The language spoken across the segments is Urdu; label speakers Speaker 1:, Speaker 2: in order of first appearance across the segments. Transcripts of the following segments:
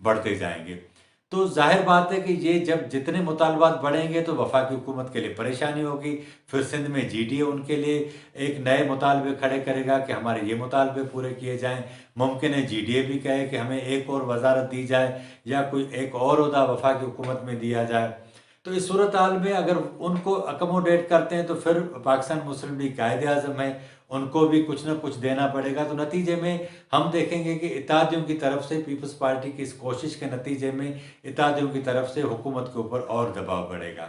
Speaker 1: بڑھتے جائیں گے۔ تو ظاہر بات ہے کہ یہ جب جتنے مطالبات بڑھیں گے تو وفاقی حکومت کے لیے پریشانی ہوگی، پھر سندھ میں جی ڈی اے ان کے لیے ایک نئے مطالبے کھڑے کرے گا کہ ہمارے یہ مطالبے پورے کیے جائیں۔ ممکن ہے جی ڈی اے بھی کہے کہ ہمیں ایک اور وزارت دی جائے یا کوئی ایک اور عہدہ وفاقی حکومت میں دیا جائے۔ تو اس صورتحال میں اگر ان کو اکموڈیٹ کرتے ہیں تو پھر پاکستان مسلم لیگ قائد اعظم ہے، ان کو بھی کچھ نہ کچھ دینا پڑے گا۔ تو نتیجے میں ہم دیکھیں گے کہ اتحادیوں کی طرف سے پیپلز پارٹی کی اس کوشش کے نتیجے میں اتحادیوں کی طرف سے حکومت کے اوپر اور دباؤ بڑھے گا۔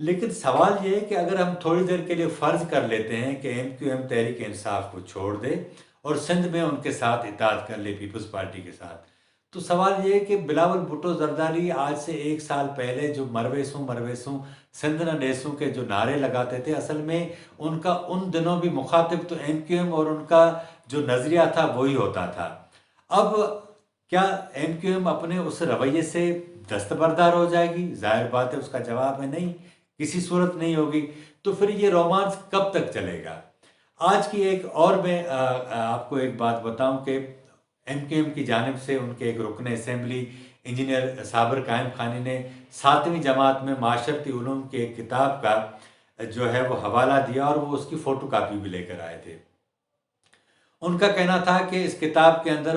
Speaker 1: لیکن سوال یہ ہے کہ اگر ہم تھوڑی دیر کے لیے فرض کر لیتے ہیں کہ ایم کیو ایم تحریک انصاف کو چھوڑ دے اور سندھ میں ان کے ساتھ اتحاد کر لے پیپلز پارٹی کے ساتھ، تو سوال یہ ہے کہ بلاول بھٹو زرداری آج سے ایک سال پہلے جو مرویسوں سندھ نہ نیسوں کے جو نعرے لگاتے تھے، اصل میں ان کا ان دنوں بھی مخاطب تو ایم کیو ایم اور ان کا جو نظریہ تھا وہی ہوتا تھا۔ اب کیا ایم کیو ایم اپنے اس رویے سے دستبردار ہو جائے گی؟ ظاہر بات ہے اس کا جواب ہے نہیں، کسی صورت نہیں ہوگی۔ تو پھر یہ رومانس کب تک چلے گا؟ آج کی ایک اور میں آپ کو ایک بات بتاؤں کہ ایم کیو ایم کی جانب سے ان کے ایک رکن اسمبلی انجینئر صابر قائم خانی نے 7ویں جماعت میں معاشرتی علوم کی ایک کتاب کا جو ہے وہ حوالہ دیا اور وہ اس کی فوٹو کاپی بھی لے کر آئے تھے۔ ان کا کہنا تھا کہ اس کتاب کے اندر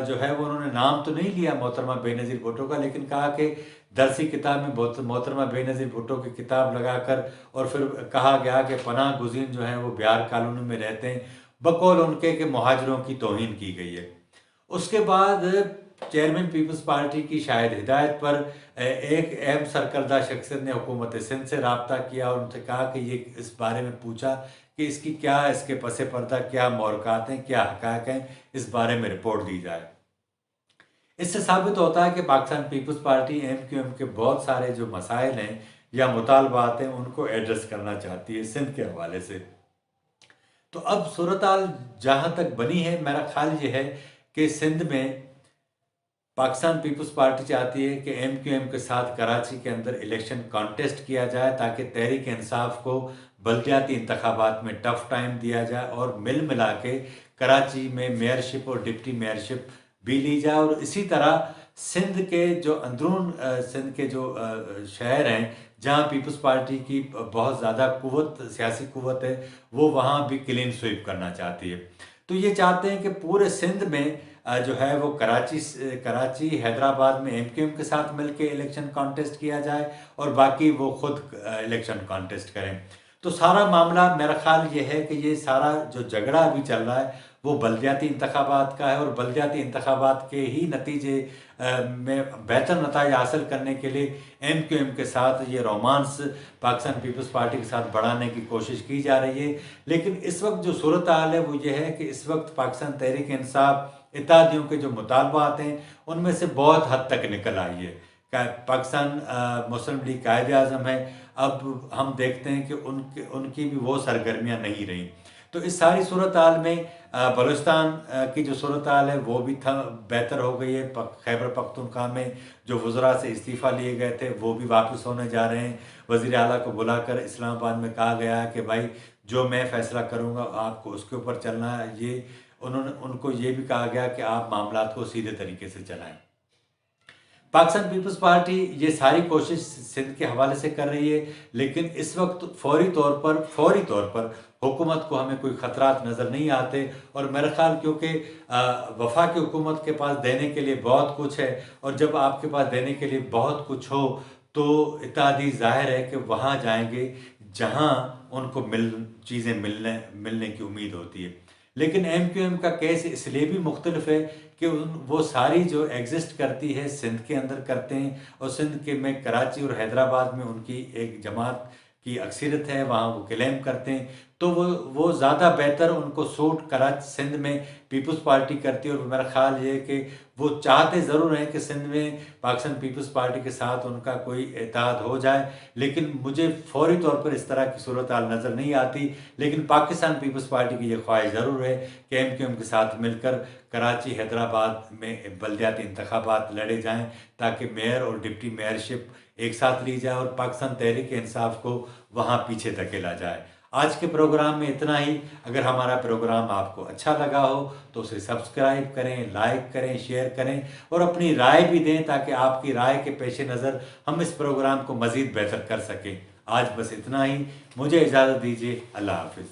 Speaker 1: جو ہے وہ انہوں نے نام تو نہیں لیا محترمہ بے نظیر بھٹو کا، لیکن کہا کہ درسی کتاب میں محترمہ بے نظیر بھٹو کی کتاب لگا کر اور پھر کہا گیا کہ پناہ گزین جو ہیں وہ بہار کالونی میں رہتے ہیں، بقول ان کے کہ مہاجروں کی توہین کی گئی ہے۔ اس کے بعد چیئرمین پیپلز پارٹی کی شاہد ہدایت پر ایک اہم سرکردہ شخصیت نے حکومت سندھ سے رابطہ کیا اور ان سے کہا کہ یہ اس بارے میں پوچھا کہ اس کی کیا، اس کے پس پردہ کیا محرکات ہیں، کیا حقائق ہیں، اس بارے میں رپورٹ دی جائے۔ اس سے ثابت ہوتا ہے کہ پاکستان پیپلز پارٹی ایم کیو ایم کے بہت سارے جو مسائل ہیں یا مطالبات ہیں ان کو ایڈریس کرنا چاہتی ہے سندھ کے حوالے سے۔ تو اب صورتحال جہاں تک بنی ہے، میرا خیال یہ ہے کہ سندھ میں پاکستان پیپلز پارٹی چاہتی ہے کہ ایم کیو ایم کے ساتھ کراچی کے اندر الیکشن کانٹیسٹ کیا جائے تاکہ تحریک انصاف کو بلدیاتی انتخابات میں ٹف ٹائم دیا جائے اور مل ملا کے کراچی میں میئرشپ اور ڈپٹی میئرشپ بھی لی جائے، اور اسی طرح سندھ کے جو اندرون سندھ کے جو شہر ہیں جہاں پیپلز پارٹی کی بہت زیادہ قوت، سیاسی قوت ہے، وہ وہاں بھی کلین سویپ کرنا چاہتی ہے۔ تو یہ چاہتے ہیں کہ پورے سندھ میں جو ہے وہ کراچی حیدرآباد میں ایم کیو ایم کے ساتھ مل کے الیکشن کانٹیسٹ کیا جائے اور باقی وہ خود الیکشن کانٹیسٹ کریں۔ تو سارا معاملہ میرا خیال یہ ہے کہ یہ سارا جو جھگڑا ابھی چل رہا ہے وہ بلدیاتی انتخابات کا ہے، اور بلدیاتی انتخابات کے ہی نتیجے میں بہتر نتائج حاصل کرنے کے لیے ایم کیو ایم کے ساتھ یہ رومانس پاکستان پیپلز پارٹی کے ساتھ بڑھانے کی کوشش کی جا رہی ہے۔ لیکن اس وقت جو صورتحال ہے وہ یہ ہے کہ اس وقت پاکستان تحریک انصاف اتحادیوں کے جو مطالبات ہیں ان میں سے بہت حد تک نکل آئی ہے۔ پاکستان مسلم لیگ قائد اعظم ہے، اب ہم دیکھتے ہیں کہ ان کی بھی وہ سرگرمیاں نہیں رہیں۔ تو اس ساری صورتحال میں بلوچستان کی جو صورتحال ہے وہ بھی بہتر ہو گئی ہے۔ خیبر پختونخوا میں جو وزراء سے استعفیٰ لیے گئے تھے وہ بھی واپس ہونے جا رہے ہیں۔ وزیر اعلیٰ کو بلا کر اسلام آباد میں کہا گیا ہے کہ بھائی جو میں فیصلہ کروں گا آپ کو اس کے اوپر چلنا ہے۔ یہ ان کو یہ بھی کہا گیا کہ آپ معاملات کو سیدھے طریقے سے چلائیں۔ پاکستان پیپلز پارٹی یہ ساری کوشش سندھ کے حوالے سے کر رہی ہے، لیکن اس وقت فوری طور پر حکومت کو ہمیں کوئی خطرات نظر نہیں آتے، اور میرا خیال کیونکہ وفاقی حکومت کے پاس دینے کے لیے بہت کچھ ہے، اور جب آپ کے پاس دینے کے لیے بہت کچھ ہو تو اتحادی ظاہر ہے کہ وہاں جائیں گے جہاں ان کو چیزیں ملنے کی امید ہوتی ہے۔ لیکن ایم کیو ایم کا کیس اس لیے بھی مختلف ہے کہ وہ ساری جو ایگزسٹ کرتی ہے سندھ کے اندر کرتے ہیں، اور سندھ کے میں کراچی اور حیدرآباد میں ان کی ایک جماعت کی اکثریت ہے، وہاں وہ کلیم کرتے ہیں۔ تو وہ زیادہ بہتر ان کو سوٹ کراچی سندھ میں پیپلز پارٹی کرتی ہے، اور میرا خیال یہ ہے کہ وہ چاہتے ضرور ہیں کہ سندھ میں پاکستان پیپلز پارٹی کے ساتھ ان کا کوئی اتحاد ہو جائے، لیکن مجھے فوری طور پر اس طرح کی صورتحال نظر نہیں آتی۔ لیکن پاکستان پیپلز پارٹی کی یہ خواہش ضرور ہے کہ ایم کیو ایم کے ساتھ مل کر کراچی حیدرآباد میں بلدیاتی انتخابات لڑے جائیں تاکہ میئر اور ڈپٹی میئرشپ ایک ساتھ لی جائے اور پاکستان تحریک انصاف کو وہاں پیچھے دھکیلا جائے۔ آج کے پروگرام میں اتنا ہی۔ اگر ہمارا پروگرام آپ کو اچھا لگا ہو تو اسے سبسکرائب کریں، لائک کریں، شیئر کریں اور اپنی رائے بھی دیں تاکہ آپ کی رائے کے پیش نظر ہم اس پروگرام کو مزید بہتر کر سکیں۔ آج بس اتنا ہی، مجھے اجازت دیجیے، اللہ حافظ۔